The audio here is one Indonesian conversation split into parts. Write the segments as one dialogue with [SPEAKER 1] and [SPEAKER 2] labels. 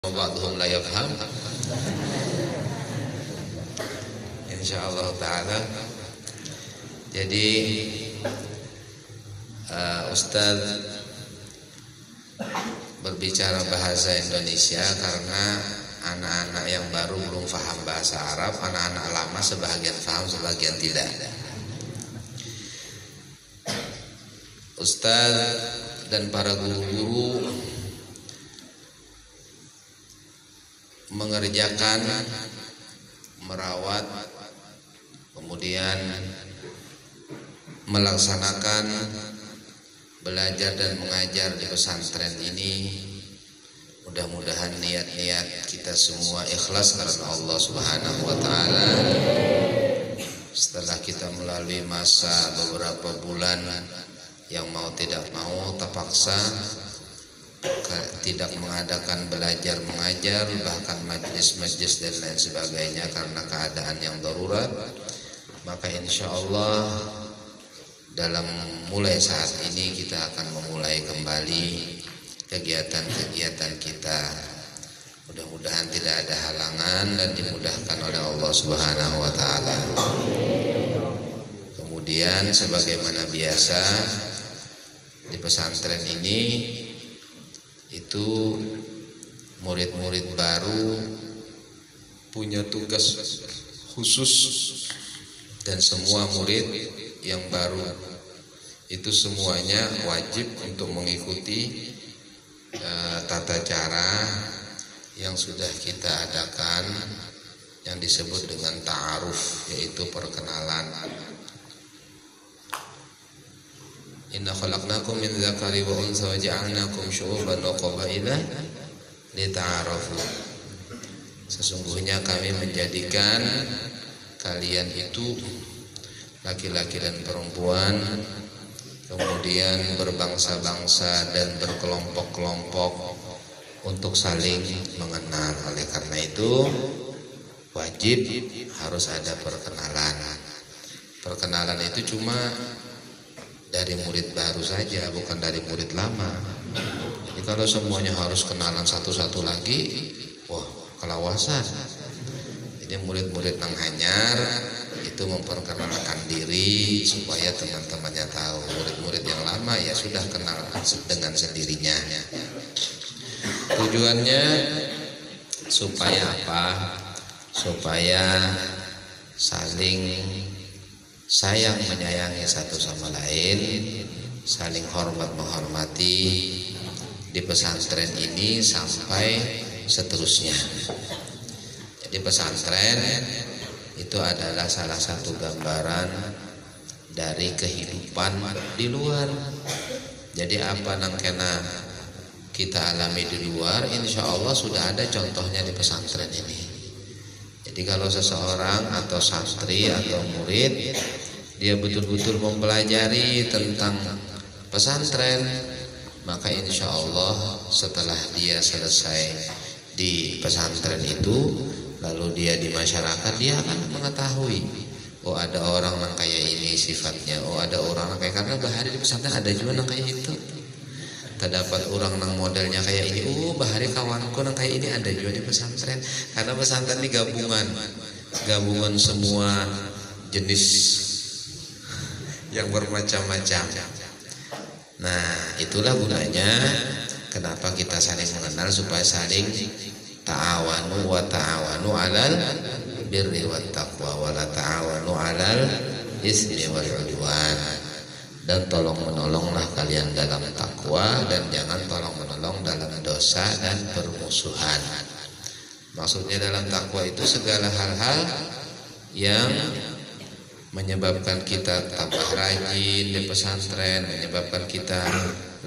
[SPEAKER 1] ba'dhum la yafham. Insyaallah taala. Jadi Ustaz berbicara bahasa Indonesia karena anak-anak yang baru belum paham bahasa Arab, anak-anak lama sebagian paham, sebagian tidak. Ustaz dan para guru-guru mengerjakan, merawat, kemudian melaksanakan belajar dan mengajar di pesantren ini. Mudah-mudahan niat-niat kita semua ikhlas karena Allah Subhanahu wa taala. Setelah kita melalui masa beberapa bulan yang mau tidak mau terpaksa tidak mengadakan belajar mengajar, bahkan majlis-majlis dan lain sebagainya karena keadaan yang darurat, maka insya Allah dalam mulai saat ini kita akan memulai kembali kegiatan-kegiatan kita. Mudah-mudahan tidak ada halangan dan dimudahkan oleh Allah Subhanahu wa taala. Kemudian sebagaimana biasa di pesantren ini itu murid-murid baru punya tugas khusus, dan semua murid yang baru itu semuanya wajib untuk mengikuti tata cara yang sudah kita adakan yang disebut dengan ta'aruf, yaitu perkenalan. Inna khalaqnakum min dzakari wa untha wa ja'alnakum syu'uban wa qabaila lita'arafu. Sesungguhnya kami menjadikan kalian itu laki-laki dan perempuan, kemudian berbangsa-bangsa dan berkelompok-kelompok untuk saling mengenal. Oleh karena itu wajib harus ada perkenalan. Perkenalan itu cuma dari murid baru saja, bukan dari murid lama. Jadi kalau semuanya harus kenalan satu-satu lagi, wah, kelawasan. Jadi murid-murid yang hanyar itu memperkenalkan diri supaya teman-temannya tahu. Murid-murid yang lama ya sudah kenal dengan sendirinya. Tujuannya supaya apa? Supaya saling sayang menyayangi satu sama lain, saling hormat menghormati di pesantren ini sampai seterusnya. Jadi pesantren itu adalah salah satu gambaran dari kehidupan di luar. Jadi apa yang kena kita alami di luar, insya Allah sudah ada contohnya di pesantren ini. Jadi kalau seseorang atau santri atau murid dia betul-betul mempelajari tentang pesantren, maka insya Allah setelah dia selesai di pesantren itu, lalu dia di masyarakat, dia akan mengetahui, oh ada orang yang kayak ini sifatnya, oh ada orang yang kayak, karena bahari di pesantren ada juga yang kayak itu. Terdapat orang yang modelnya kayak ini, oh bahari kawanku yang kayak ini ada juga di pesantren. Karena pesantren ini gabungan semua jenis yang bermacam-macam. Nah, itulah gunanya kenapa kita saling mengenal, supaya saling ta'awanu wa ta'awanu 'alal birri wat taqwa wa la ta'awanu 'alal ismi wal 'udwan. Dan tolong menolonglah kalian dalam takwa, dan jangan tolong menolong dalam dosa dan permusuhan. Maksudnya dalam takwa itu segala hal-hal yang menyebabkan kita tambah rajin di pesantren, menyebabkan kita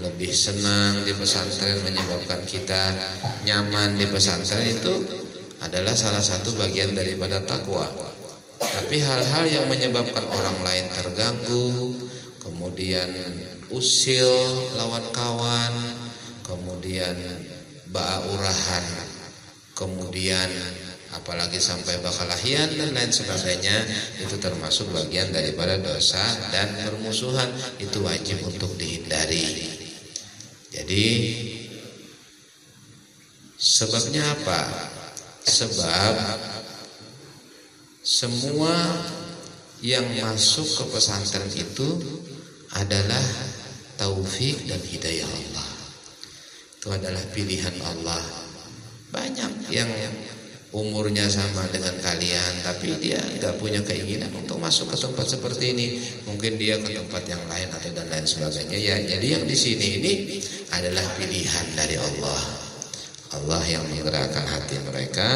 [SPEAKER 1] lebih senang di pesantren, menyebabkan kita nyaman di pesantren, itu adalah salah satu bagian daripada takwa. Tapi hal-hal yang menyebabkan orang lain terganggu, kemudian usil lawan kawan, kemudian baurahan, kemudian apalagi sampai bakalahian dan lain sebagainya, itu termasuk bagian daripada dosa dan permusuhan. Itu wajib untuk dihindari. Jadi Sebabnya apa? Sebab semua yang masuk ke pesantren itu adalah taufik dan hidayah Allah. Itu adalah pilihan Allah. Banyak yang umurnya sama dengan kalian, tapi dia nggak punya keinginan untuk masuk ke tempat seperti ini. Mungkin dia ke tempat yang lain atau dan lain sebagainya. Ya, jadi yang di sini ini adalah pilihan dari Allah. Allah yang menggerakkan hati mereka,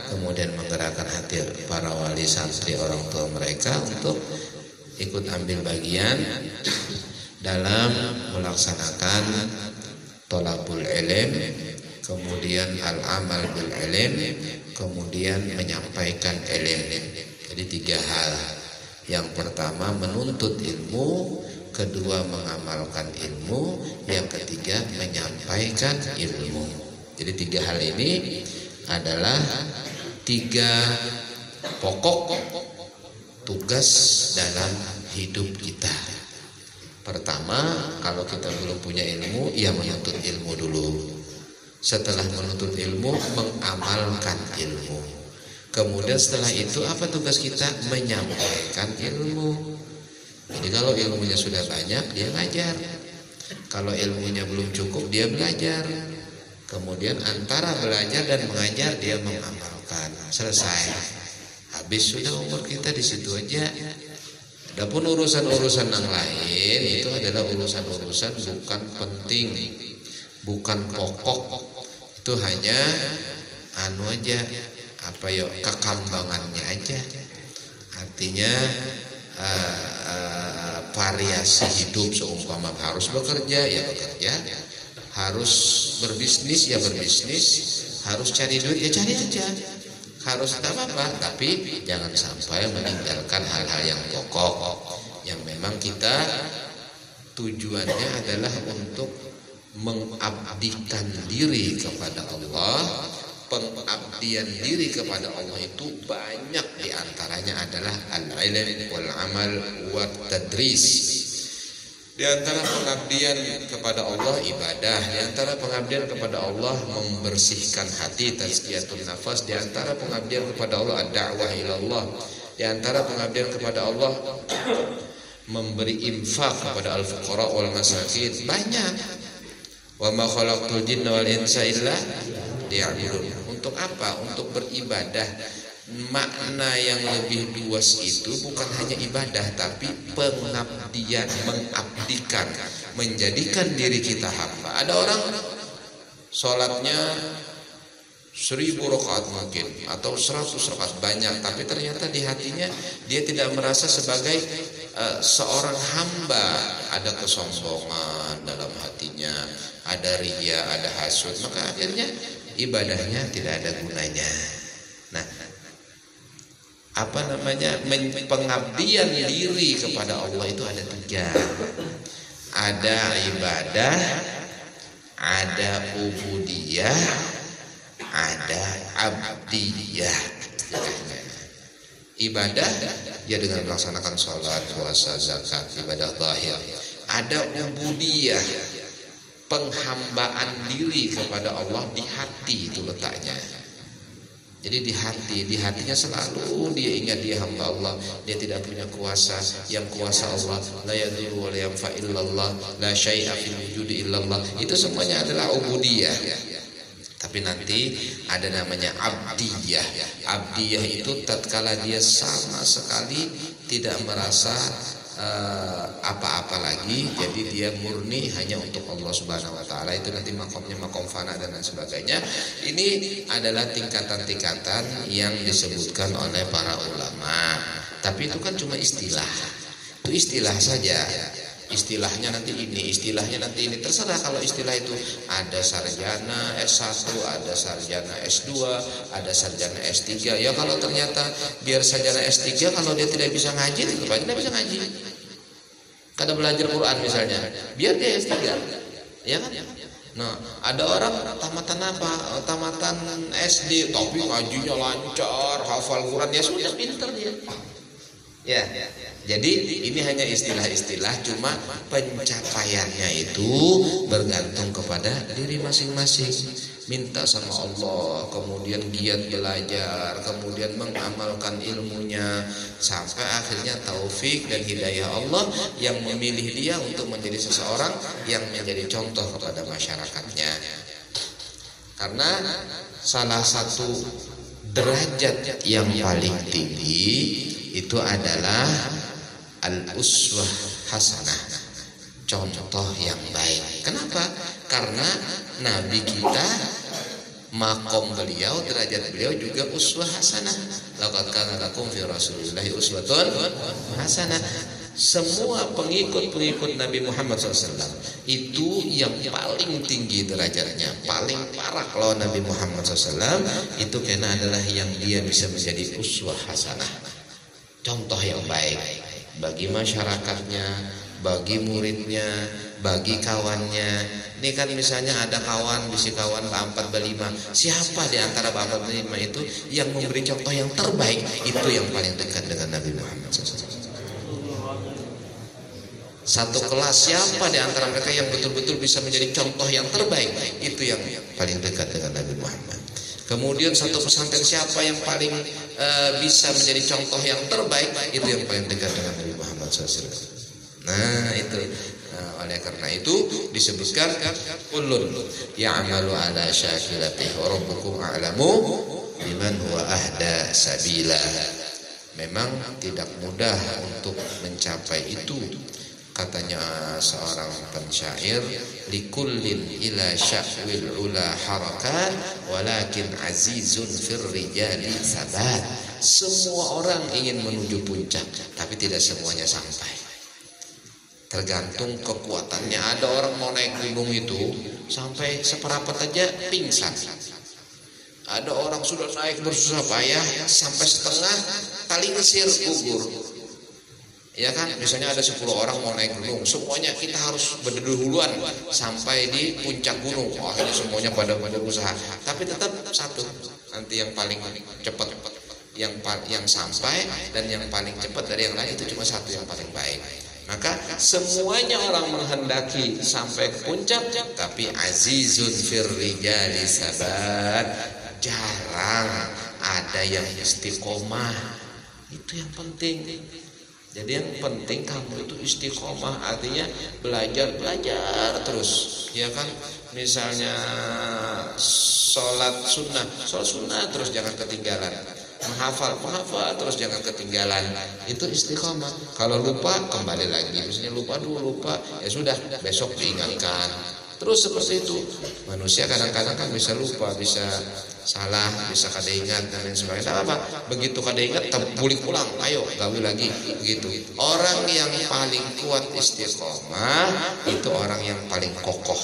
[SPEAKER 1] kemudian menggerakkan hati para wali santri orang tua mereka untuk ikut ambil bagian dalam melaksanakan thalabul ilm, kemudian al-amal bil ilm, kemudian menyampaikan ilm. Jadi 3 hal. Yang pertama menuntut ilmu, kedua mengamalkan ilmu, yang ketiga menyampaikan ilmu. Jadi 3 hal ini adalah 3 pokok tugas dalam hidup kita. Pertama, kalau kita belum punya ilmu, ya menuntut ilmu dulu. Setelah menuntut ilmu, mengamalkan ilmu. Kemudian setelah itu apa tugas kita? Menyampaikan ilmu. Jadi kalau ilmunya sudah banyak, dia ngajar. Kalau ilmunya belum cukup, dia belajar. Kemudian antara belajar dan mengajar, dia mengamalkan. Selesai. Habis sudah umur kita di situ aja. Adapun urusan-urusan yang lain itu adalah urusan-urusan bukan penting, bukan pokok. Itu hanya aja kekambangannya aja. Artinya variasi hidup. Seumpama harus bekerja, ya bekerja. Harus berbisnis, ya berbisnis. Harus cari duit, ya cari aja. Harus tak apa-apa, tapi jangan sampai meninggalkan hal-hal yang pokok yang memang kita tujuannya adalah untuk mengabdikan diri kepada Allah. Pengabdian diri kepada Allah itu banyak, diantaranya adalah al-ilm wal amal wat tadris. Di antara pengabdian kepada Allah ibadah, di antara pengabdian kepada Allah membersihkan hati, tazkiyatun nafas, di antara pengabdian kepada Allah ad-da'wah ilallah, di antara pengabdian kepada Allah memberi infak kepada al-fuqara wal masakin. Banyak. Wa ma khalaqtul jinna wal insa illa liya'budun. Untuk apa? Untuk beribadah. Makna yang lebih luas itu bukan hanya ibadah, tapi pengabdian, mengabdikan, menjadikan diri kita hamba. Ada orang sholatnya 1000 rakaat mungkin, atau 100 rakaat, banyak, tapi ternyata di hatinya dia tidak merasa sebagai seorang hamba. Ada kesombongan dalam hatinya, ada riya, ada hasud, maka akhirnya ibadahnya tidak ada gunanya. Nah, pengabdian diri kepada Allah itu ada 3. Ada ibadah, ada ubudiyah, ada abdiyah. Ibadah ya dengan melaksanakan sholat, puasa, zakat, ibadah zahir. Ada ubudiyah, penghambaan diri kepada Allah di hati, itu letaknya. Jadi di hatinya selalu dia ingat dia hamba Allah, dia tidak punya kuasa, yang kuasa Allah, la yadhurru wa la yanfa illallah, la syai'a fil wujudi illallah. Itu semuanya adalah ubudiyah. Tapi nanti ada namanya abdiyah. Abdiyah itu tatkala dia sama sekali tidak merasa apa-apa lagi, jadi dia murni hanya untuk Allah Subhanahu wa taala. Itu nanti makomnya makom fana dan lain sebagainya. Ini adalah tingkatan-tingkatan yang disebutkan oleh para ulama. Tapi itu kan cuma istilah. Itu istilah saja. Istilahnya nanti ini, istilahnya nanti ini, terserah. Kalau istilah itu ada sarjana S1, ada sarjana S2, ada sarjana S3. Ya kalau ternyata biar sarjana S3, kalau dia tidak bisa ngaji, tidak bisa ngaji. Kada belajar Quran misalnya, biar dia S3, ya kan? Nah, ada orang tamatan apa? Tamatan SD, tapi ngajinya lancar, hafal Quran, ya sudah pintar dia. Ya, jadi ini hanya istilah-istilah, cuma pencapaiannya itu bergantung kepada diri masing-masing. minta sama Allah, kemudian giat belajar, kemudian mengamalkan ilmunya, sampai akhirnya taufik dan hidayah Allah yang memilih dia untuk menjadi seseorang yang menjadi contoh kepada masyarakatnya. Karena salah satu derajat yang paling tinggi itu adalah al-uswah hasanah, contoh yang baik. Kenapa? Karena Nabi kita, makom beliau, derajat beliau juga uswah hasanah. Laqad kana lakum fi Rasulillahi uswatun hasanah. Semua pengikut-pengikut Nabi Muhammad SAW itu yang paling tinggi derajatnya, paling parah kalau Nabi Muhammad SAW itu karena adalah yang dia bisa menjadi uswah hasanah, contoh yang baik bagi masyarakatnya, bagi muridnya, bagi kawannya. Ini kan misalnya ada kawan, bisi kawan berempat berlima, siapa di antara berempat berlima itu yang memberi contoh yang terbaik? Itu yang paling dekat dengan Nabi Muhammad SAW. Satu kelas, siapa di antara mereka yang betul-betul bisa menjadi contoh yang terbaik? Itu yang paling dekat dengan Nabi Muhammad. Kemudian satu pesantren, siapa yang paling bisa menjadi contoh yang terbaik? Itu yang paling dekat dengan Nabi Muhammad SAW. Nah itu, oleh karena itu disebutkan kullun ya'malu ala syakilatihi wa rabbukum a'lamu biman huwa ahda sabila. Memang tidak mudah untuk mencapai itu. Katanya seorang pensyair, likullin ila sya'wil ula harakat walakin azizun fir rijali sabat. Semua orang ingin menuju puncak, tapi tidak semuanya sampai. Tergantung kekuatannya. Ada orang mau naik gunung itu sampai seperapat aja pingsan. Ada orang sudah naik bersusah payah sampai setengah kali ngesir gugur. Ya kan, misalnya ada 10 orang mau naik gunung, semuanya kita harus berdahuluan sampai di puncak gunung. Akhirnya semuanya pada berusaha, tapi tetap satu nanti yang paling cepat, yang sampai, dan yang paling cepat dari yang lain itu cuma satu yang paling baik. Maka semuanya orang menghendaki sampai ke puncak, tapi azizun fir rijali sabat, jarang ada yang istiqomah. Itu yang penting. Jadi yang penting kamu itu istiqomah, artinya belajar terus, ya kan? Misalnya sholat sunnah terus jangan ketinggalan, menghafal terus jangan ketinggalan. Itu istiqomah. Kalau lupa kembali lagi, misalnya lupa ya sudah, besok diingatkan. Terus seperti itu. Manusia kadang-kadang kan bisa lupa, bisa salah, bisa kada ingat dan lain sebagainya. Tidak apa, begitu kada ingat terpulik pulang, ayo gawe lagi, begitu. Orang yang paling kuat istiqomah itu orang yang paling kokoh.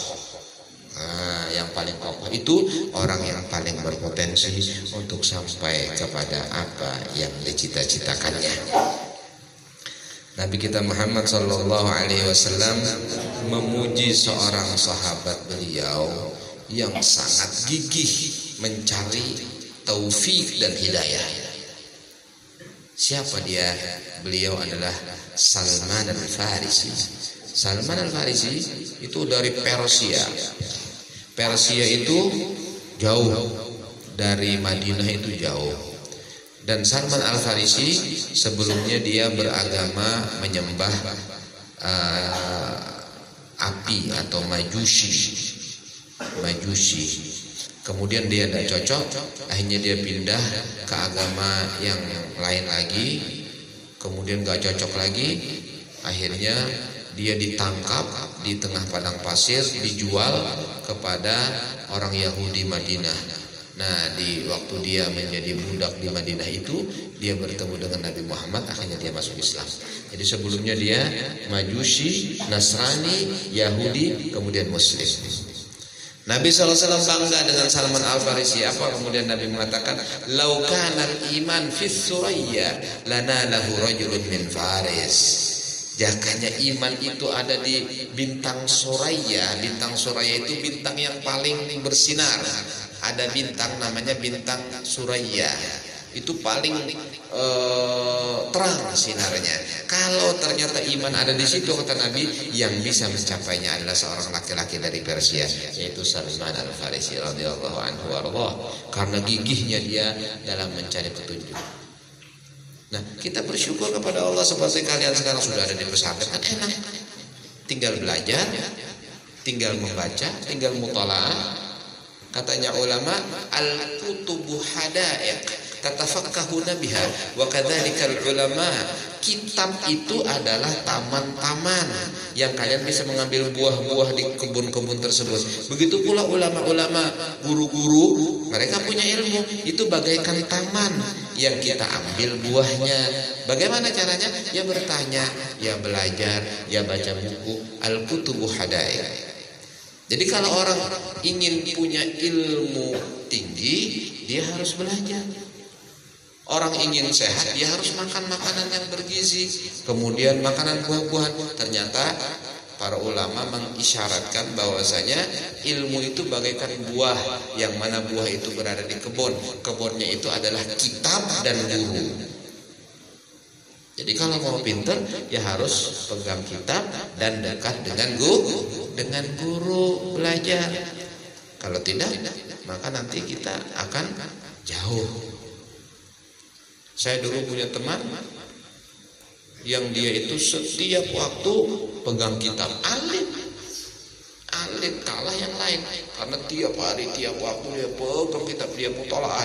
[SPEAKER 1] Nah, yang paling kokoh itu orang yang paling berpotensi untuk sampai kepada apa yang dicita-citakannya. Nabi kita Muhammad sallallahu alaihi wasallam memuji seorang sahabat beliau yang sangat gigih mencari taufik dan hidayah. Siapa dia? Beliau adalah Salman Al-Farisi. Salman Al-Farisi itu dari Persia. Persia itu jauh, dari Madinah itu jauh. Dan Salman Al-Farisi sebelumnya dia beragama menyembah api atau majusi. Kemudian dia tidak cocok, akhirnya dia pindah ke agama yang lain lagi. Kemudian gak cocok lagi, akhirnya dia ditangkap di tengah padang pasir, dijual kepada orang Yahudi Madinah. Nah, di waktu dia menjadi budak di Madinah itu, dia bertemu dengan Nabi Muhammad, akhirnya dia masuk Islam. Jadi sebelumnya dia Majusi, Nasrani, Yahudi, kemudian Muslim. Nabi SAW bangga dengan Salman Al-Farisi. Apa kemudian Nabi mengatakan, "Lau kana al-iman fi Suraya lanalahu rajulun min Faris." Jakanya iman itu ada di bintang Suraya. Bintang Suraya itu bintang yang paling bersinar. Ada bintang namanya bintang Suraya. itu paling terang sinarnya. Kalau ternyata iman ada di situ, kata Nabi, yang bisa mencapainya adalah seorang laki-laki dari Persia, yaitu Salman Al-Farisi radhiyallahu anhu warḍah, karena gigihnya dia dalam mencari petunjuk. Nah, kita bersyukur kepada Allah seperti kalian sekarang sudah ada di pesantren, kan enak. Tinggal belajar, tinggal membaca, tinggal mutalaah. Katanya ulama, al-kutubu hadaiq tatafakkahuna biha wa kadzalikal ulama. Kitab itu adalah taman-taman yang kalian bisa mengambil buah-buah di kebun-kebun tersebut. Begitu pula ulama-ulama, guru-guru, mereka punya ilmu, itu bagaikan taman yang kita ambil buahnya. Bagaimana caranya? Ya bertanya, ya belajar, ya baca buku. Al-kutubu hadaiq. Jadi kalau orang ingin punya ilmu tinggi, dia harus belajar. Orang ingin sehat, dia harus makan makanan yang bergizi, kemudian makanan buah-buahan. Ternyata para ulama mengisyaratkan bahwasanya ilmu itu bagaikan buah, yang mana buah itu berada di kebun. Kebunnya itu adalah kitab dan guru. Jadi kalau mau pintar, ya harus pegang kitab dan dekat dengan guru belajar. Kalau tidak, maka nanti kita akan jauh. Saya dulu punya teman yang dia itu setiap waktu pegang kitab, alim kalah yang lain, karena tiap hari tiap waktu dia pegang kitab, dia mutalaah,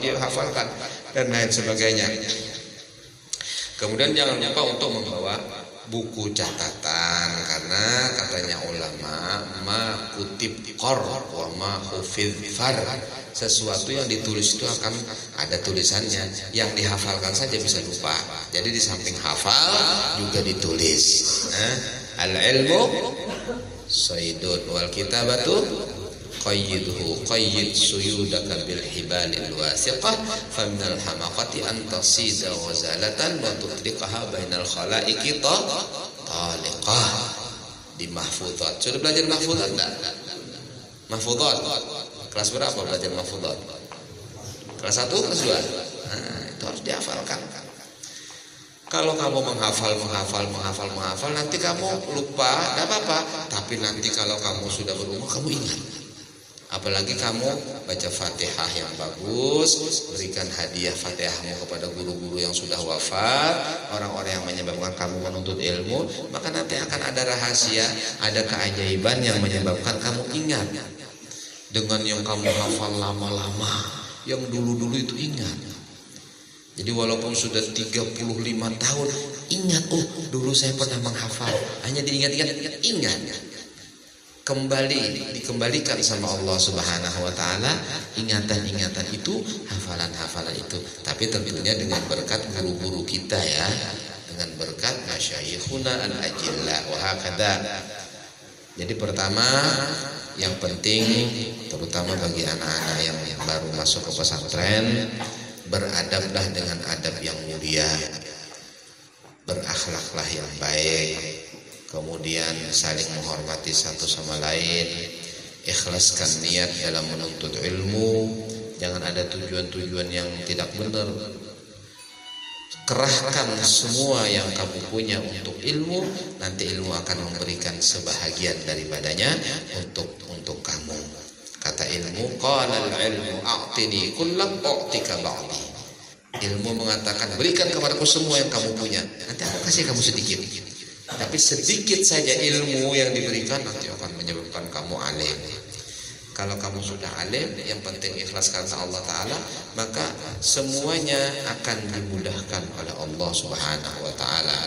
[SPEAKER 1] dia hafalkan dan lain sebagainya. Kemudian jangan lupa untuk membawa buku catatan, karena katanya ulama, ma kutib qor wa ma hufiz far. Sesuatu yang ditulis itu akan ada tulisannya, yang dihafalkan saja bisa lupa. Jadi di samping hafal juga ditulis. Al ilmu saydun wal kitabatu qayyidhu qayyid suyudaka bil hibalil wasiqah faminal hamaqati an tasida wazalatan wa tutriqaha bainal khalaiqi taliqah. Di mahfuzat. Sudah belajar mahfuzat enggak? Mahfuzat kelas berapa belajar mahfuzat? Kelas 1, kelas 2? Nah, itu harus dihafalkan. Kalau kamu menghafal, nanti kamu lupa, tidak apa-apa. Tapi nanti kalau kamu sudah berumur, kamu ingat. Apalagi kamu baca Fatihah yang bagus, berikan hadiah Fatihahmu kepada guru-guru yang sudah wafat, orang-orang yang menyebabkan kamu menuntut ilmu, maka nanti akan ada rahasia, ada keajaiban yang menyebabkan kamu ingat. Dengan yang kamu hafal lama-lama, yang dulu-dulu itu ingat. Jadi walaupun sudah 35 tahun, ingat, oh dulu saya pernah menghafal. Hanya diingat-ingat, ingat. Dikembalikan sama Allah Subhanahu wa taala ingatan-ingatan itu, hafalan-hafalan itu. Tapi tentunya dengan berkat guru-guru kita ya, dengan berkat masyayikhuna al-ajilla wa hakadha. Jadi pertama, yang penting terutama bagi anak-anak yang baru masuk ke pesantren, beradablah dengan adab yang mulia, berakhlaklah yang baik, kemudian saling menghormati satu sama lain, ikhlaskan niat dalam menuntut ilmu, jangan ada tujuan-tujuan yang tidak benar. Kerahkan semua yang kamu punya untuk ilmu, nanti ilmu akan memberikan sebahagian daripadanya untuk kamu. Kata ilmu, qala al-ilmu a'tini kullam u'tika ba'di. Ilmu mengatakan, berikan kepadaku semua yang kamu punya, nanti aku kasih kamu sedikit. Tapi sedikit saja ilmu yang diberikan nanti akan menyebabkan kamu alim. Kalau kamu sudah alim, yang penting ikhlas karena Allah Ta'ala, maka semuanya akan dimudahkan oleh Allah Subhanahu wa Ta'ala.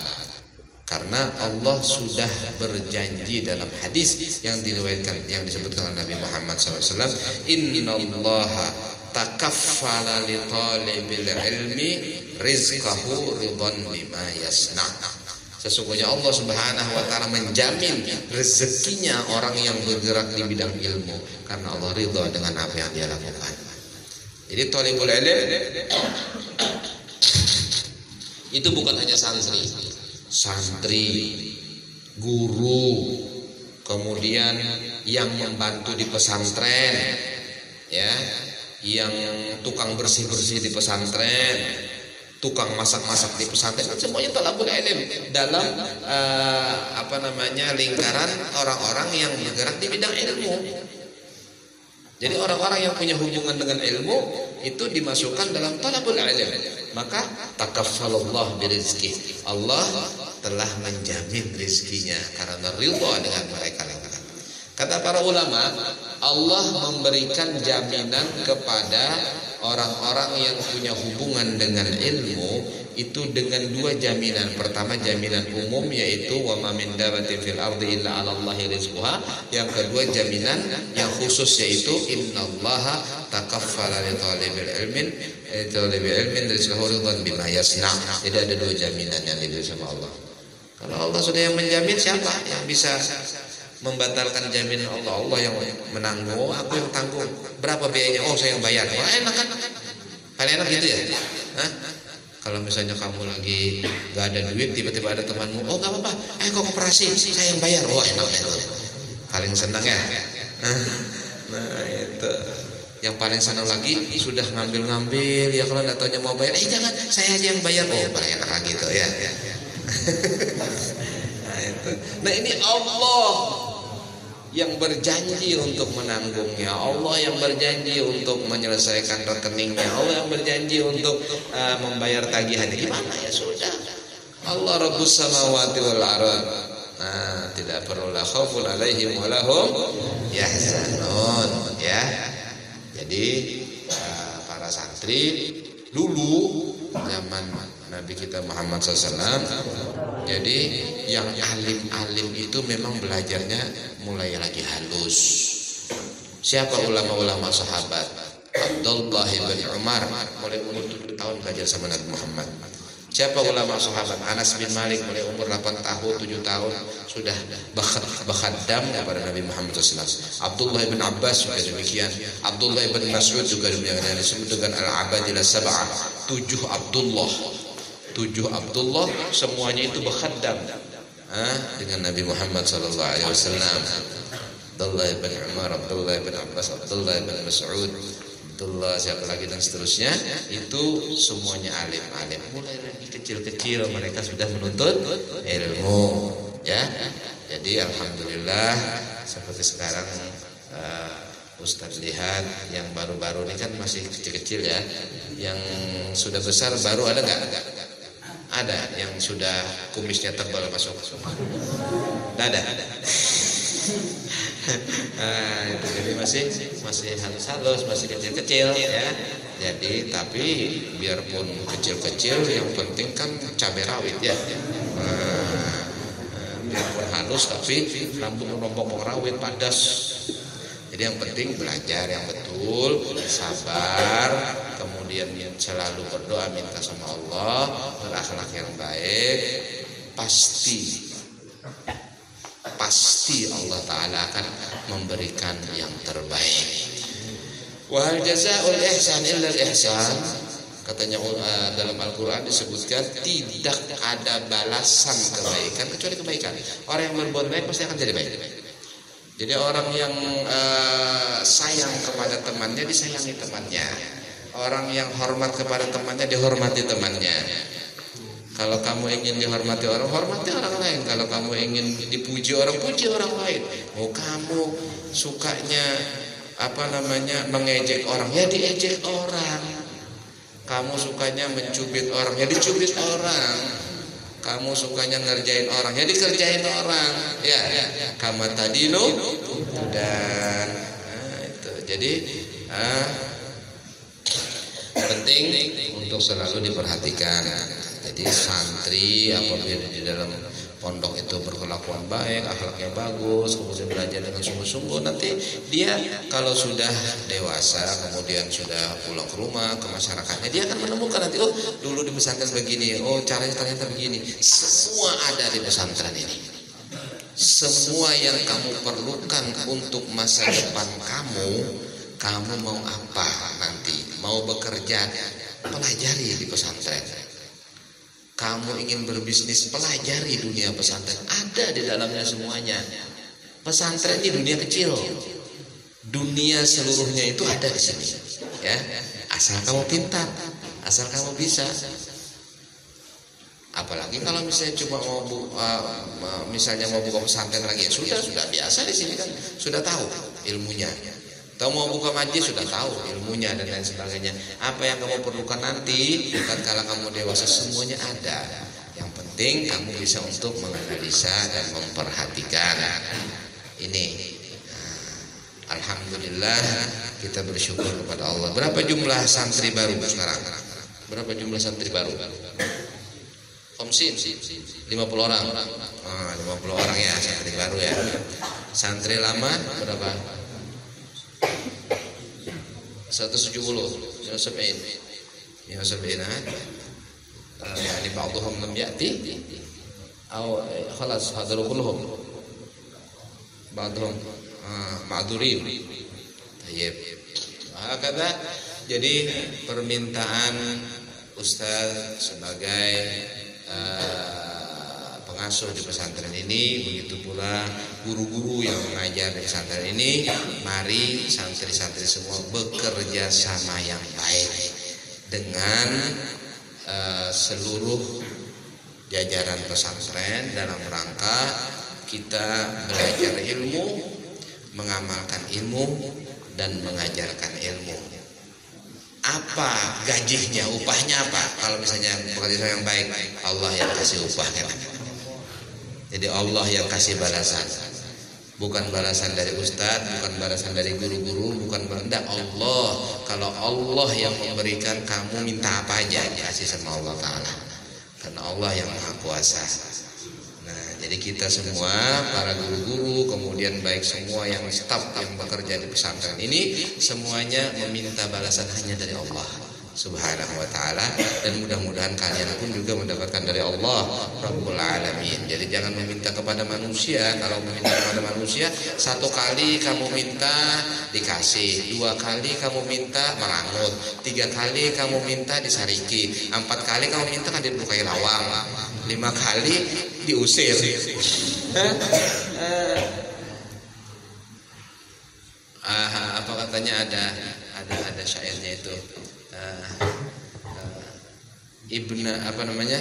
[SPEAKER 1] Karena Allah sudah berjanji dalam hadis yang diriwayatkan, yang disebutkan oleh Nabi Muhammad SAW, innallaha takaffala li talibil ilmi rizqahu ridhan bima yasna'. Sesungguhnya Allah Subhanahu wa taala menjamin rezekinya orang yang bergerak di bidang ilmu, karena Allah ridha dengan apa yang dia lakukan. Jadi thalibul ilm itu bukan hanya santri, guru, kemudian yang membantu di pesantren, ya, yang tukang bersih-bersih di pesantren, tukang masak-masak di pesantren, semuanya talabul ilm dalam lingkaran orang-orang yang bergerak di bidang ilmu. Jadi orang-orang yang punya hubungan dengan ilmu itu dimasukkan dalam talabul ilm. Maka takaffalallah birizki, Allah telah menjamin rizkinya karena ridha dengan mereka. Kata para ulama, Allah memberikan jaminan kepada orang-orang yang punya hubungan dengan ilmu itu dengan dua jaminan. Pertama, jaminan umum, yaitu wa ma min dabatin fil ardi illa 'ala Allahi rizquha. Yang kedua, jaminan yang khusus, yaitu innallaha takaffala li talibil ilmin rizqahu ridwan bima yasna. Jadi ada dua jaminan yang diberi sama Allah. Kalau Allah sudah yang menjamin, siapa yang bisa membatalkan jaminan Allah? Allah yang menanggung. Oh, aku yang tanggung. Berapa biayanya? Oh, saya yang bayar. Wah, enak kan? Paling enak gitu ya. Hah? Kalau misalnya kamu lagi gak ada duit, tiba-tiba ada temanmu, oh gak apa-apa, kok koperasi, saya yang bayar. Oh, enak itu. Paling senang ya. Nah itu. Yang paling senang lagi sudah ngambil-ngambil, ya kalau datanya mau bayar, jangan, saya aja yang bayar. Oh, paling enak lagi tuh ya. Nah itu. Nah ini Allah yang berjanji untuk menanggungnya, Allah yang berjanji untuk menyelesaikan rekeningnya, Allah yang berjanji untuk membayar tagihannya. Gimana ya, sudah. Allah Rabbus samawati wal ardh. Nah, tidak perlu la khaufun alaihim wa lahum yahzanun, ya. Jadi para santri dulu zaman Nabi kita Muhammad SAW, jadi yang alim-alim itu memang belajarnya mulai lagi halus. Siapa ulama-ulama sahabat? Abdullah bin Umar mulai umur 7 tahun belajar sama Nabi Muhammad. Siapa ulama sahabat? Anas bin Malik mulai umur 8 tahun, 7 tahun sudah bakhaddam kepada Nabi Muhammad SAW. Abdullah bin Abbas juga demikian. Abdullah bin Mas'ud juga demikian, disebut dengan al-abadilah sab'ah. 7 Abdullah semuanya itu bakhaddam dengan Nabi Muhammad SAW. Abdullah bin Umar, Abdullah bin Abbas, Abdullah bin Mas'ud, Abdullah siapa lagi dan seterusnya, itu semuanya alim-alim. Mulai dari kecil-kecil mereka sudah menuntut ilmu, ya. Jadi alhamdulillah seperti sekarang Ustadz lihat yang baru-baru ini kan masih kecil-kecil ya. Yang sudah besar baru ada nggak? Ada yang sudah kumisnya tebal masuk. Ada. Itu jadi masih halus-halus, masih kecil-kecil ya. Jadi tapi biarpun kecil-kecil, yang penting kan cabai rawit ya. Biarpun halus tapi rambut rompong rawit padas. Jadi yang penting belajar yang betul, sabar, kemudian selalu berdoa minta sama Allah, berakhlak yang baik, pasti Allah Ta'ala akan memberikan yang terbaik. Wal jazaa'ul ihsan illa al-ihsan. Katanya dalam Al-Quran disebutkan tidak ada balasan kebaikan kecuali kebaikan. Orang yang berbuat baik pasti akan jadi baik. Jadi orang yang sayang kepada temannya disayangi temannya. Orang yang hormat kepada temannya dihormati temannya. Kalau kamu ingin dihormati orang, hormati orang lain. Kalau kamu ingin dipuji orang, puji orang lain. Oh, kamu sukanya mengejek orang, ya diejek orang. Kamu sukanya mencubit orang, ya dicubit orang. Kamu sukanya ngerjain orang, ya dikerjain orang. Ya. Kama tadinu dan itu. Jadi penting untuk selalu diperhatikan. Jadi santri apabila di dalam pondok itu berkelakuan baik, akhlaknya bagus, kemudian belajar dengan sungguh-sungguh, nanti dia kalau sudah dewasa, kemudian sudah pulang ke rumah, ke masyarakatnya, dia akan menemukan nanti, oh dulu di pesantren begini, oh caranya ternyata begini. Semua ada di pesantren ini. Semua yang kamu perlukan untuk masa depan kamu mau apa nanti, mau bekerja, pelajari di pesantren. Kamu ingin berbisnis, pelajari dunia pesantren. Ada di dalamnya semuanya. Pesantren ini dunia kecil. Dunia seluruhnya itu ada di sini. ya, asal kamu pintar, asal kamu bisa. Apalagi kalau misalnya cuma mau misalnya mau buka pesantren lagi, sudah biasa di sini kan, sudah tahu ilmunya. Tahu mau buka majlis sudah tahu ilmunya dan lain sebagainya. Apa yang kamu perlukan nanti, tatkala kamu dewasa semuanya ada. Yang penting kamu bisa untuk menganalisa dan memperhatikan. Ini, alhamdulillah kita bersyukur kepada Allah. Berapa jumlah santri baru sekarang? Berapa jumlah santri baru? 50 orang. 50 orang ya santri baru ya. Santri lama berapa? 170. Ya sab'in. يعني بعضهم لم يأتي أو خلاص حضروا كلهم بعضهم معذورين. طيب. Hakadha. Jadi permintaan Ustaz sebagai pengasuh di pesantren ini, begitu pula guru-guru yang mengajar di pesantren ini, mari santri-santri semua bekerja sama yang baik dengan seluruh jajaran pesantren dalam rangka kita belajar ilmu, mengamalkan ilmu, dan mengajarkan ilmu. Apa gajinya, upahnya apa? Kalau misalnya pekerja yang baik, Allah yang kasih upah kan? Jadi Allah yang kasih balasan, bukan balasan dari ustadz, bukan balasan dari guru-guru, bukan benda Allah. Kalau Allah yang memberikan, kamu minta apa aja kasih sama Allah Ta'ala, karena Allah yang maha kuasa. Nah, jadi kita semua para guru-guru, kemudian baik semua yang staf yang bekerja di pesantren ini, semuanya meminta balasan hanya dari Allah Subhanahu wa ta'ala, dan mudah-mudahan kalian pun juga mendapatkan dari Allah Rabbul Alamin. Jadi jangan meminta kepada manusia. Kalau meminta kepada manusia, 1 kali kamu minta dikasih, 2 kali kamu minta merangut, 3 kali kamu minta disariki, 4 kali kamu minta kan dibukai lawang, 5 kali diusir. Apa katanya ada syairnya itu, Ibnu apa namanya,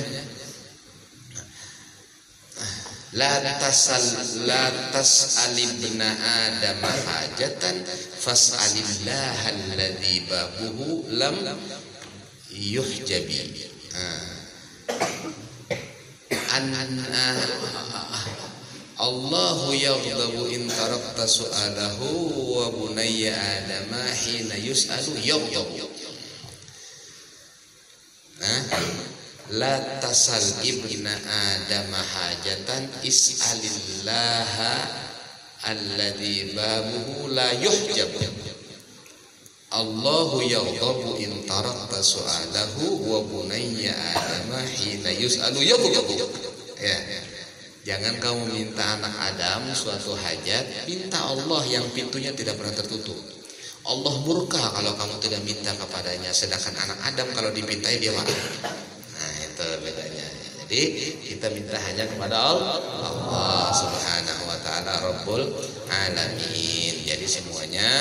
[SPEAKER 1] la tas'al ibna adam hajatan fas'alillah alladhi babuhu lam yuhjabi. Allahu yaghdabu in tarakta su'alahu wa bunayya adama hina yus'alu yaghdabu. La tasal ibna adama hajatan is'alillaha alladhi babuhu la yuhjab. Allahu yaghdabu in tarakta su'alahu wa bunayya adama hina yus'alu yaghdabu. Ya. Jangan kamu minta anak Adam suatu hajat, minta Allah yang pintunya tidak pernah tertutup. Allah murka kalau kamu tidak minta kepadanya, sedangkan anak Adam kalau dipintai dia marah. Nah, itu bedanya. Jadi kita minta hanya kepada Allah Subhanahu wa ta'ala Rabbul Alamin. Jadi semuanya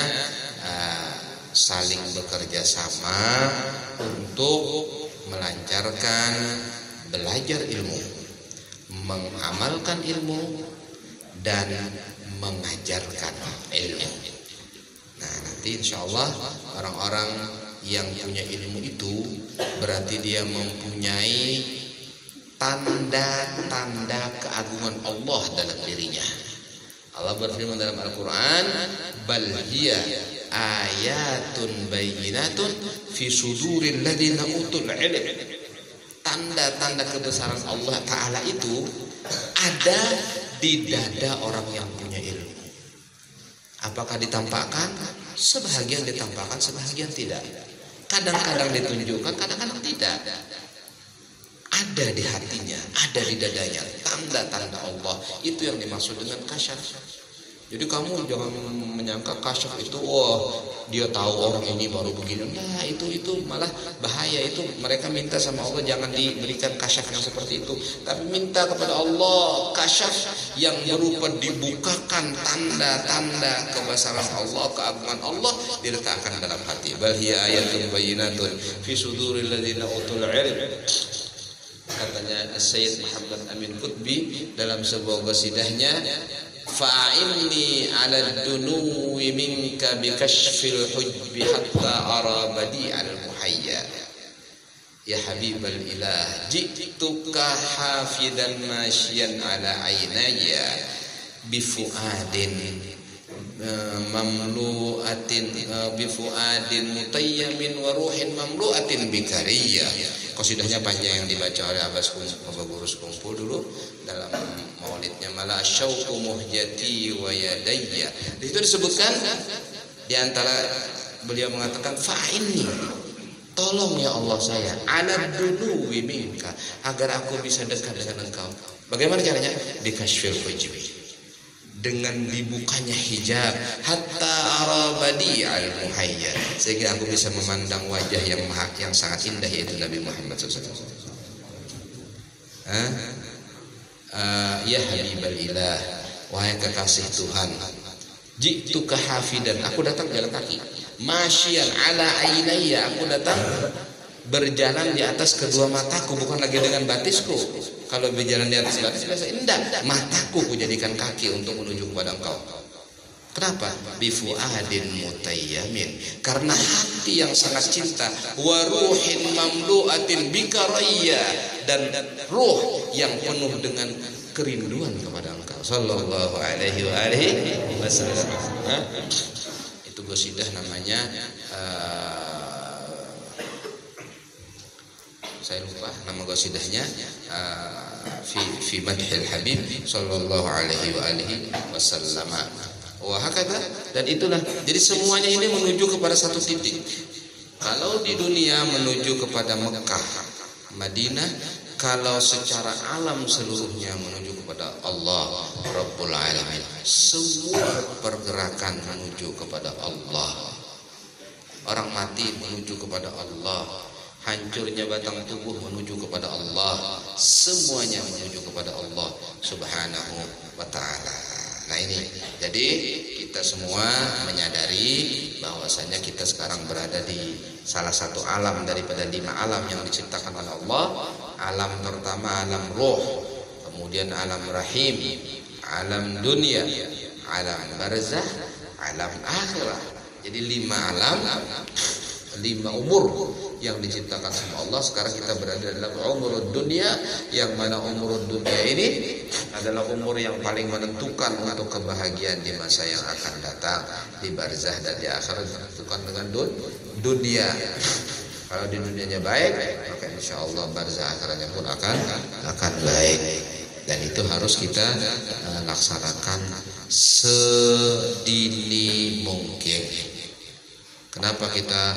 [SPEAKER 1] saling bekerja sama untuk melancarkan belajar ilmu, mengamalkan ilmu, dan mengajarkan ilmu. Nah, nanti insya Allah orang-orang yang punya ilmu itu berarti dia mempunyai tanda-tanda keagungan Allah dalam dirinya. Allah berfirman dalam Al-Quran, bal hiya ayatun bayyinatun fi suduril ladzina utul ilm. Tanda-tanda kebesaran Allah Ta'ala itu ada di dada orang yang punya ilmu. Apakah ditampakkan? Sebahagian ditampakkan, sebahagian tidak. Kadang-kadang ditunjukkan, kadang-kadang tidak. Ada di hatinya, ada di dadanya. Tanda-tanda Allah, itu yang dimaksud dengan kasyaf. Jadi kamu jangan menyangka kasyaf itu dia tahu orang ini baru begini. Nah, itu malah bahaya. Itu mereka minta sama Allah jangan diberikan kasyaf yang seperti itu, tapi minta kepada Allah kasyaf yang berupa dibukakan tanda-tanda kebesaran Allah, keagungan Allah diletakkan dalam hati. Bal hiya ayatun bayyinatun fi suduril ladzina utul ilm. Katanya Sayyid Muhammad Amin Qutbi dalam sebuah qasidahnya, fa'inni 'ala dunuwi minka bikashfil hujbi hatta ara badi'al muhayya. Ya habibal ilah, ji'tuka hafidan masyian 'ala aynaya bifuadin mamlu'atin bifuadin mutayyamin wa ruhin mamlu'atin bikariyah. Qasidahnya panjang yang dibaca oleh Abbas Gurus Kumpul dulu dalam maulidnya, malah syauqu muhjati wa yadayya. Di situ disebutkan di antara beliau mengatakan fa'inni, tolong ya Allah saya, ala dunuwi minka, agar aku bisa dekat dengan engkau. Bagaimana caranya? Bikashfil hujbi, dengan dibukanya hijab, hatta arabadi al muhayya, sehingga aku bisa memandang wajah yang sangat indah, yaitu Nabi Muhammad SAW. Ya habibal ilah, wahai kekasih Tuhan, ji'tuka hafidan, aku datang jalan kaki, masyian ala ainayya, aku datang berjalan di atas kedua mataku, bukan lagi dengan batisku. Kalau berjalan di atas batis biasa indah, mataku kujadikan kaki untuk menuju kepada engkau. Kenapa? Bifuadin mutayyamin, karena hati yang sangat cinta, wa ruhin mamlu'atin bikarayya, dan ruh yang penuh dengan kerinduan kepada engkau sallallahu alaihi wasallam. Itu qasidah namanya saya lupa nama qasidahnya, fi madhil habib sallallahu alaihi wasallam. Wah, hakata, dan itulah. Jadi semuanya ini menuju kepada satu titik. Kalau di dunia menuju kepada Mekah, Madinah, kalau secara alam seluruhnya menuju kepada Allah Rabbul Alamin. Semua pergerakan menuju kepada Allah. Orang mati menuju kepada Allah, hancurnya batang tubuh menuju kepada Allah, semuanya menuju kepada Allah Subhanahu wa ta'ala. Nah ini, jadi kita semua menyadari bahwasanya kita sekarang berada di salah satu alam daripada 5 alam yang diciptakan oleh Allah. Alam pertama alam roh, kemudian alam rahim, alam dunia, alam barzah, alam akhirah. Jadi 5 alam, 5 umur yang diciptakan sama Allah. Sekarang kita berada dalam umur dunia, yang mana umur dunia ini adalah umur yang paling menentukan untuk kebahagiaan di masa yang akan datang, di barzah dan di akhirat menentukan dengan dunia. Kalau di dunianya baik, maka insya Allah barzah akhiratnya pun akan baik. Dan itu harus kita laksanakan sedini mungkin. Kenapa kita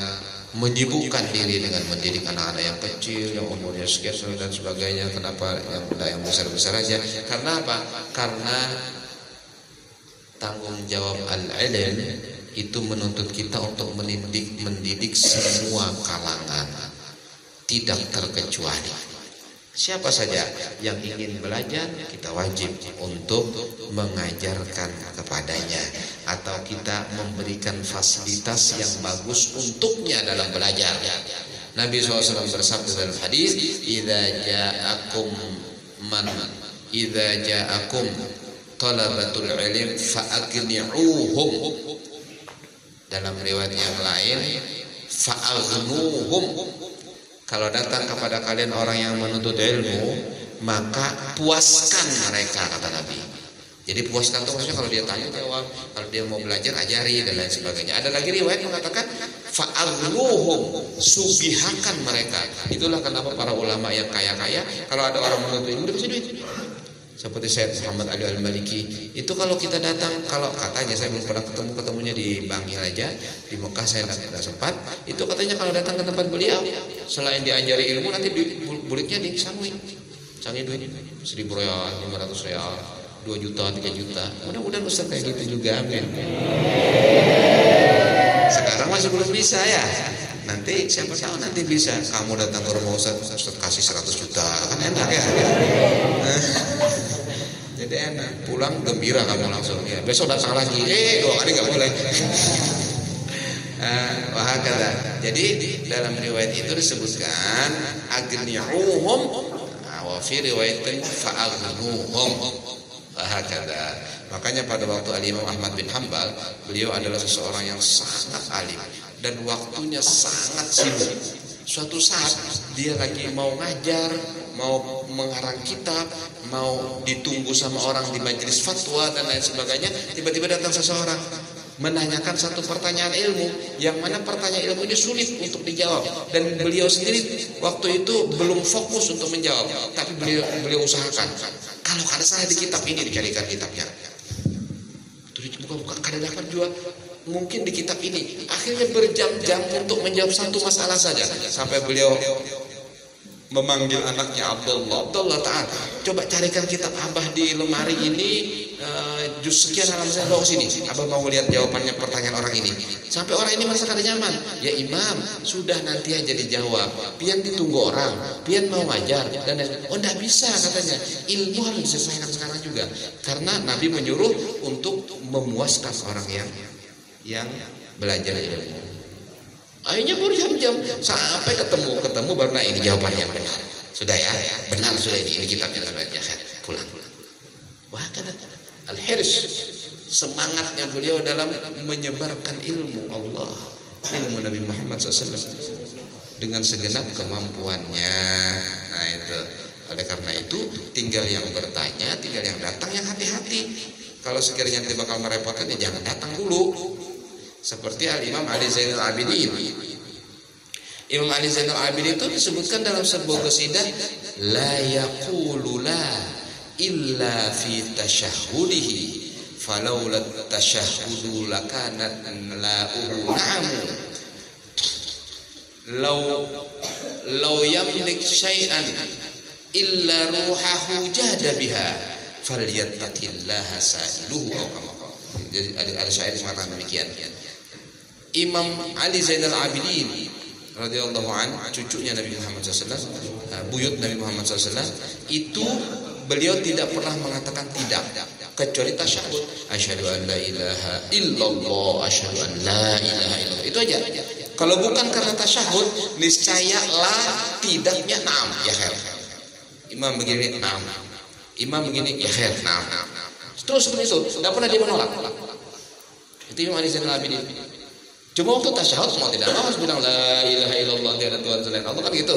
[SPEAKER 1] menyibukkan diri dengan mendidik anak-anak yang kecil, yang umurnya sekian dan sebagainya? Kenapa yang besar-besar aja? Karena apa? Karena tanggung jawab al-ilm itu menuntut kita untuk mendidik semua kalangan, tidak terkecuali. Siapa saja yang ingin belajar, kita wajib untuk mengajarkan kepadanya, atau kita memberikan fasilitas yang bagus untuknya dalam belajar. Nabi SAW bersabda dalam hadis, idza ja'akum talabatul ilm fa'agni'uhum. Dalam riwayat yang lain, fa'aghnuhum. Kalau datang kepada kalian orang yang menuntut ilmu, maka puaskan mereka, kata Nabi. Jadi puaskan itu maksudnya kalau dia tanya jawab, kalau dia mau belajar ajari dan lain sebagainya. Ada lagi riwayat mengatakan fa'agnuhum, sugihakan mereka. Itulah kenapa para ulama yang kaya-kaya, kalau ada orang menuntut ilmu dia kasih duit. Seperti Syekh Muhammad Ali Al-Maliki itu, kalau kita datang, kalau katanya saya belum pernah ketemunya di Bangil aja, di Mekah saya tidak sempat. Itu katanya kalau datang ke tempat beliau, selain diajari ilmu, nanti buliknya disangui duit 1.000 rial, 500 rial, 2 juta 3 juta. Mudah-mudahan Ustaz kayak gitu juga, amin. Sekarang masih belum bisa ya. Nanti siapa tahu nanti bisa. Kamu datang ke rumah Ustaz kasih 100 juta, kan enak ya. Jadi enak, pulang gembira kamu langsung ya. Besok datang lagi, 2 kali nggak boleh. Wah kata. Jadi dalam riwayat itu disebutkan agni'uhum, wa fi riwayatin fa'agnuhum. Wah kata. Makanya pada waktu Al-Imam Ahmad bin Hanbal, beliau adalah seseorang yang sangat alim dan waktunya sangat sibuk. Suatu saat dia lagi mau ngajar, mau mengarang kitab, mau ditunggu sama orang di majelis fatwa dan lain sebagainya, tiba-tiba datang seseorang menanyakan satu pertanyaan ilmu, yang mana pertanyaan ilmu ini sulit untuk dijawab, dan beliau sendiri waktu itu belum fokus untuk menjawab, tapi beliau usahakan kalau ada salah di kitab ini dicarikan kitabnya, terus buka-buka kada dapat juga mungkin di kitab ini. Akhirnya berjam-jam untuk menjawab satu masalah saja, sampai beliau memanggil anaknya Abdullah Ta'ala, coba carikan kitab Abah di lemari ini, juz sekian halaman, saya bawa sini, Abah mau lihat jawabannya pertanyaan orang ini. Sampai orang ini merasa kada nyaman. Ya Imam, sudah nanti aja dijawab, pian ditunggu orang, pian mau ngajar dan oh enggak bisa katanya, ilmu harus disesuaikan sekarang juga, karena Nabi menyuruh untuk memuaskan orang yang belajar ilmu. Akhirnya berjam-jam sampai ketemu baru nah ini jawabannya benar. Sudah ya, benar sudah ini kitabnya sudah ya, pulang. Wah kata Al-Hirs, semangatnya beliau dalam menyebarkan ilmu Allah, ilmu Nabi Muhammad SAW dengan segenap kemampuannya. Nah itu, oleh karena itu tinggal yang bertanya, tinggal yang datang yang hati-hati. Kalau sekiranya nanti bakal merepotkan ya jangan datang dulu. Seperti Al-Imam Ali Zainal Abidin. Imam Ali Zainal Abidin itu disebutkan dalam sebuah qasidah, la yaqulu la illa fi tashahhudihi falawla tashahhudu lakanat la'uhu na'amu law yamlik syai'an illa ruhahu jada biha falyattaqillaha sa'iluhu. Jadi ada syair yang mengatakan demikian. Imam Ali Zainal Abidin radhiyallahu anhu, cucunya Nabi Muhammad SAW, buyut Nabi Muhammad SAW, itu beliau tidak pernah mengatakan tidak kecuali tasyahud, asyhadu an la ilaha illallah, asyhadu an la ilaha illallah, itu aja. Kalau bukan karena tasyahud, niscayalah tidaknya naam ya khair. Imam begini naam, imam begini ya khair naam. Terus seperti itu, tidak pernah dia menolak. Itu Imam Ali Zainal Abidin. Cuma waktu tasyahud mau tidak mau harus bilang la ilaha illallah, tiada Tuhan selain Allah, kan gitu.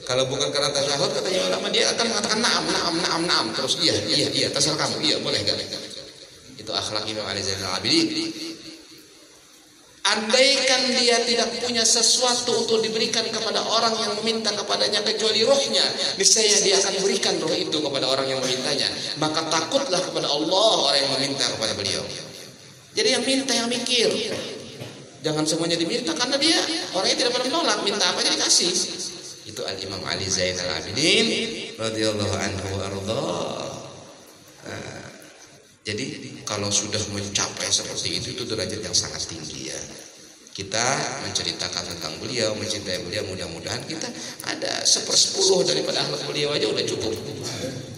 [SPEAKER 1] Kalau bukan karena tasyahud, katanya ulama, dia akan mengatakan naam terus iya terserah kamu, iya boleh gak. Itu akhlak Imam Ali Zainal Abidin. Andaikan dia tidak punya sesuatu untuk diberikan kepada orang yang meminta kepadanya kecuali rohnya, niscaya dia akan berikan roh itu kepada orang yang memintanya. Maka takutlah kepada Allah orang yang meminta kepada beliau. Jadi yang minta yang mikir, jangan semuanya diminta, karena dia orangnya tidak pernah menolak, minta apa aja dikasih. Itu Al-Imam Ali Zainal Abidin radhiyallahu anhu arda. Jadi kalau sudah mencapai seperti itu derajat yang sangat tinggi ya. Kita menceritakan tentang beliau, mencintai beliau, mudah-mudahan kita ada 1/10 daripada akhlak beliau aja udah cukup.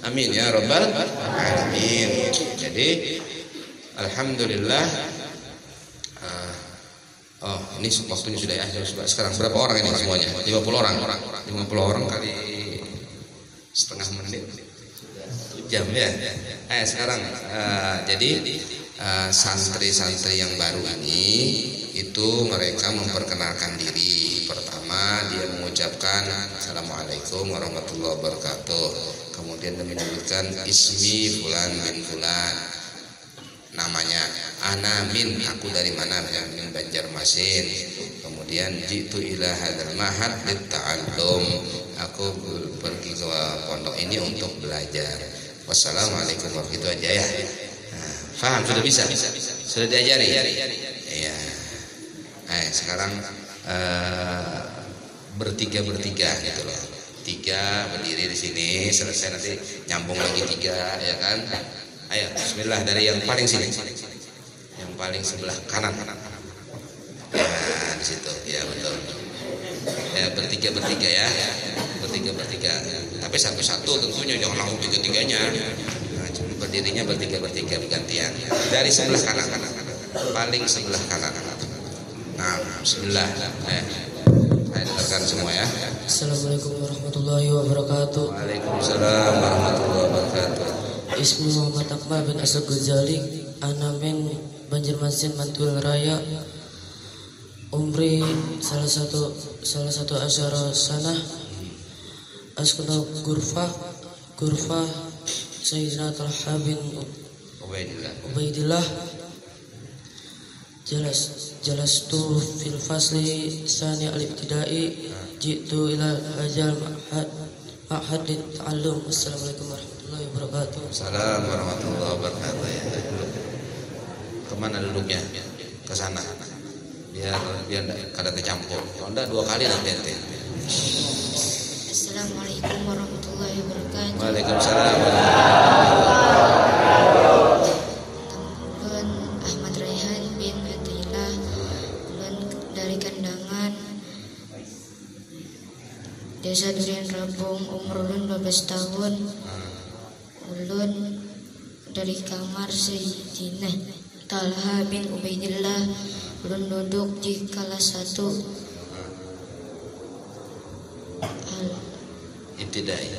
[SPEAKER 1] Amin ya rabbal alamin. Jadi alhamdulillah. Oh, ini waktunya sudah ya. Sekarang berapa orang ini semuanya? 50 orang. 50 orang kali setengah menit. Jam ya. Sekarang jadi santri-santri yang baru ini itu mereka memperkenalkan diri. Pertama dia mengucapkan Assalamualaikum warahmatullahi wabarakatuh. Kemudian dia menyebutkan ismi fulan bin fulan, namanya ana min, aku dari mana, min Banjarmasin. Kemudian jitu ila hadzal mahad litta'allum, aku pergi ke pondok ini untuk belajar. Wassalamualaikum warahmatullahi wabarakatuh. Itu aja ya. Faham, sudah bisa? Sudah diajari? Iya. Sekarang bertiga gitu loh. 3 berdiri di sini, selesai nanti nyambung lagi 3 ya kan. Ayo, bismillah dari yang paling sini. Yang paling sebelah kanan. Ya, di situ. Ya, betul. Ya, bertiga ya. Bertiga. Tapi satu tentunya, jangan langsung tiga-tiganya. Nah, cuma berdirinya bertiga bergantian. Dari sebelah kanan. Paling sebelah kanan. Nah, bismillah. Saya dengarkan semua ya.
[SPEAKER 2] Assalamualaikum warahmatullahi wabarakatuh.
[SPEAKER 1] Waalaikumsalam warahmatullahi wabarakatuh.
[SPEAKER 2] Ismi Muhammad Akmal bin Asad Ghazali, ana min Banjarmasin Mantul Raya. Umri salah satu asyara sanah. Askuna Gurfa Sayyidina Talha bin Ubaidillah. Jalastu fil fasli sani al-ibtidai jitu ila ajal ma'had ta'allum. Assalamualaikum warahmatullahi wabarakatuh.
[SPEAKER 1] Assalamualaikum warahmatullahi wabarakatuh. Kemana duduknya? Ke sana. Biar kada tercampur. Kalau enggak 2 kali nanti.
[SPEAKER 3] Assalamualaikum warahmatullahi wabarakatuh.
[SPEAKER 1] Waalaikumsalam.
[SPEAKER 3] Ulun Ahmad Raihan bin Athaillah. Ulun dari Kandangan, Desa Durian Rabung. Umur ulun 12 tahun. Ulun dari kamar Sayyidina Talha bin Ubaidillah. Ulun duduk di kelas 1 al-ibtidai.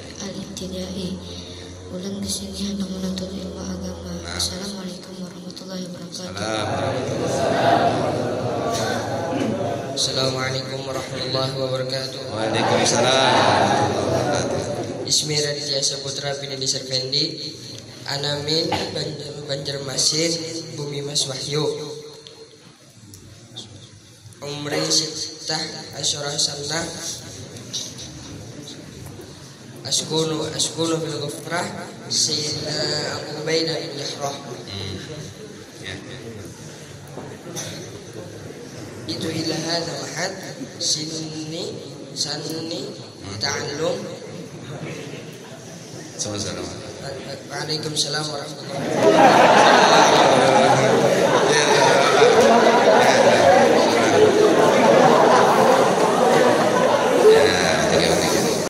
[SPEAKER 3] Ulun kesini hendak menuntut ilmu agama. Assalamualaikum warahmatullahi wabarakatuh.
[SPEAKER 2] Assalamualaikum warahmatullahi wabarakatuh.
[SPEAKER 1] Waalaikumsalam warahmatullahi wabarakatuh.
[SPEAKER 2] Ismi Raditya Saputra bin Edi Servendi, ana min Banjarmasin Bumi Mas Wahyu. Umri sittah asyara sanah. Askunu bil Ghufrah Sayyidina Abu Ubaidah bin Yahrah. Itu ila hadha mahad sanni ta'allum.
[SPEAKER 1] Sama-sama.
[SPEAKER 2] Waalaikumsalam warahmatullahi wabarakatuh.